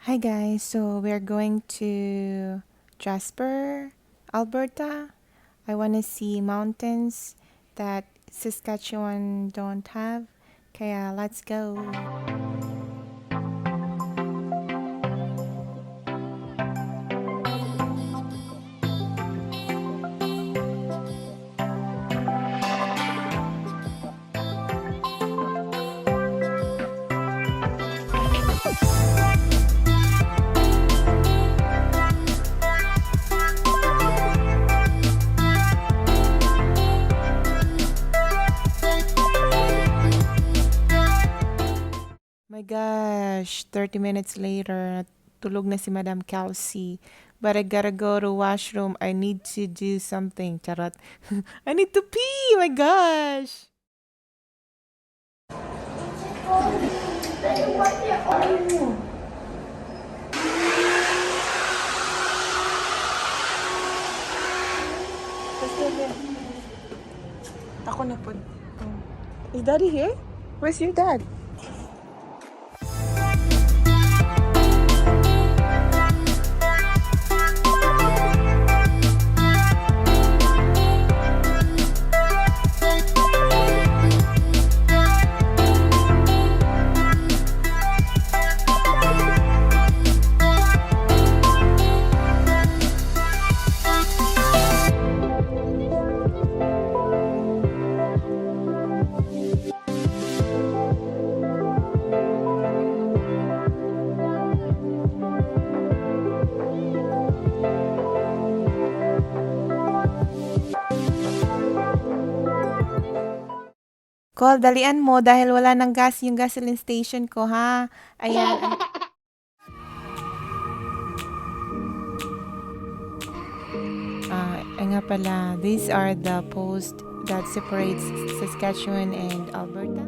Hi guys, so we're going to Jasper, Alberta. I want to see mountains that Saskatchewan don't have. Kaya let's go. My gosh, 30 minutes later, tulog na si Madam Kelsey. But I gotta go to washroom. I need to do something. Charot. I need to pee. My gosh. Ako na po. Is Daddy here? Where's your dad? Call, dalian mo dahil wala nang gas yung gasoline station ko, ha? Ayan. Ay nga pala, these are the posts that separates Saskatchewan and Alberta.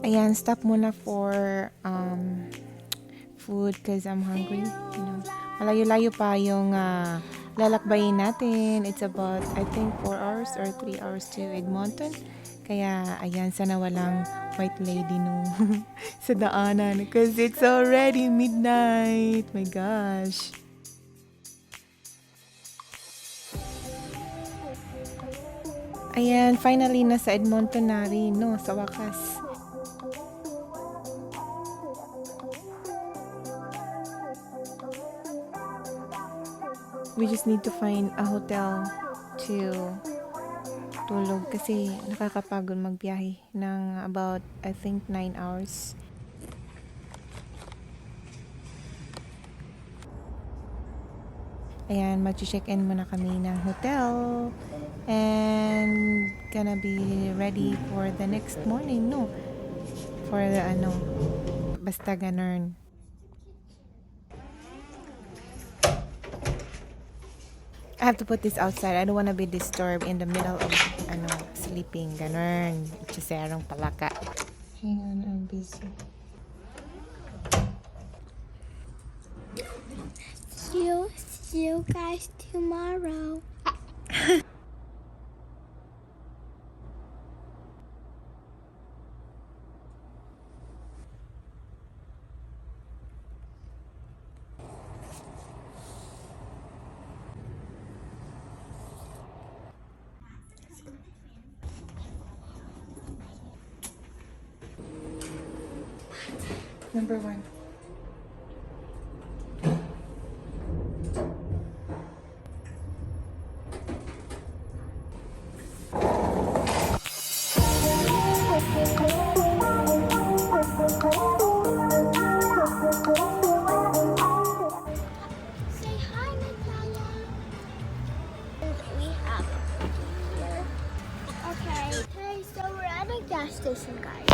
Ayan, stop muna for food because I'm hungry. You know, malayo-layo pa yung lalakbayin natin. It's about, I think, 4 hours or 3 hours to Edmonton. Kaya, ayan, sana walang white lady no sa daanan because it's already midnight. My gosh. Ayan, finally, nasa Edmonton na rin, no? Sa wakas. We just need to find a hotel to tulog kasi nakakapagod magbiyahe ng about, I think, 9 hours. Ayan, mag-check-in muna kami ng hotel and gonna be ready for the next morning, no? For the basta ganun. I have to put this outside. I don't want to be disturbed in the middle of sleeping. Ganun. Itchaserong palaka. Hang on, I'm busy. See you guys tomorrow. Number 1. Say hi, Natalia. We have here. Okay, so we're at a gas station, guys.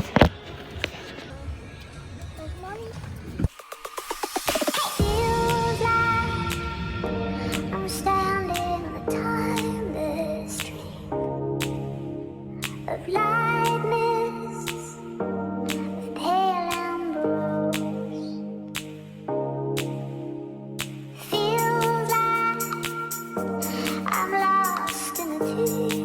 There's mommy. Feels like I'm standing on a timeless stream of light mists, of pale ambrose. Feels like I'm lost in a dream.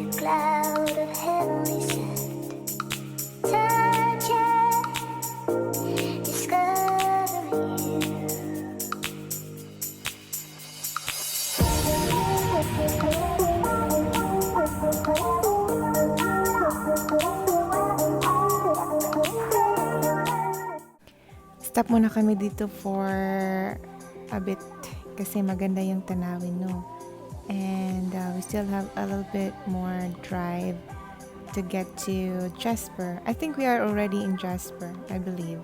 Nag-stop muna kami dito for a bit kasi maganda yung tanawin, no? And we still have a little bit more drive to get to Jasper. I think we are already in Jasper, I believe.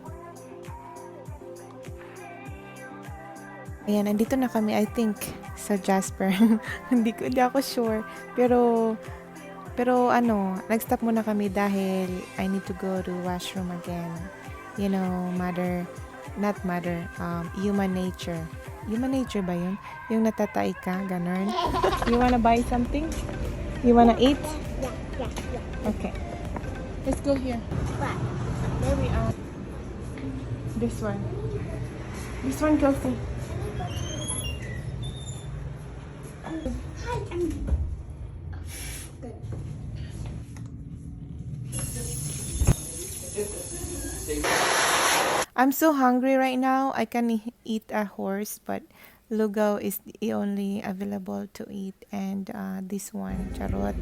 Ayan, nandito na kami, I think, sa Jasper. Hindi ako sure. Pero ano, nag-stop muna kami dahil I need to go to washroom again. You know, human nature. Human nature ba yun? Yung natatay ka, ganun. You wanna buy something? You wanna eat? Yeah. Okay. Let's go here. But Where we are. This one. This one, Kelsey. hi, I'm good. I'm so hungry right now. I can eat a horse, but lugaw is the only available to eat. And this one, charot.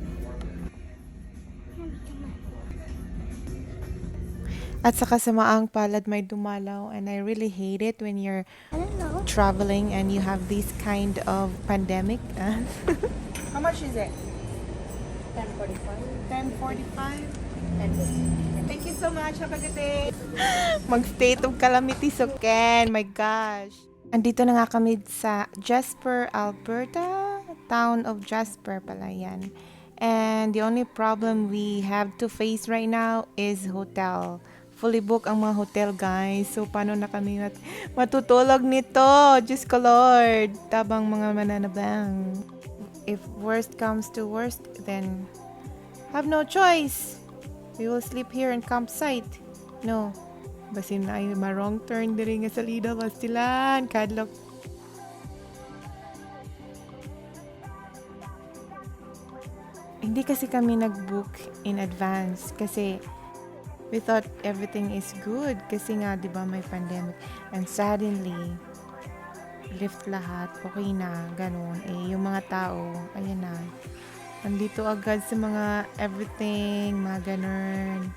At saka sa maang palad may dumalaw, and I really hate it when you're I don't know. traveling and you have this kind of pandemic. How much is it? 10:45. 10:45. Thank you so much. Have a good day. Mag-state of calamity so Ken. My gosh. Andito na nga kami sa Jasper, Alberta. Town of Jasper pala yan. And the only problem we have to face right now is hotel. Fully booked ang mga hotel, guys. So, paano na kami matutulog nito? Diyos ko, Lord. Tabang mga mananabang. If worst comes to worst, then have no choice. We will sleep here in campsite. No. Basin na ay marong turn diri nga salida bastilan. Kadlok. Hindi kasi kami nag-book in advance kasi we thought everything is good kasi nga 'di ba may pandemic, and suddenly lift lahat, okay na, ganun. Yung mga tao, ayan na, nandito agad sa mga everything, mga ganun.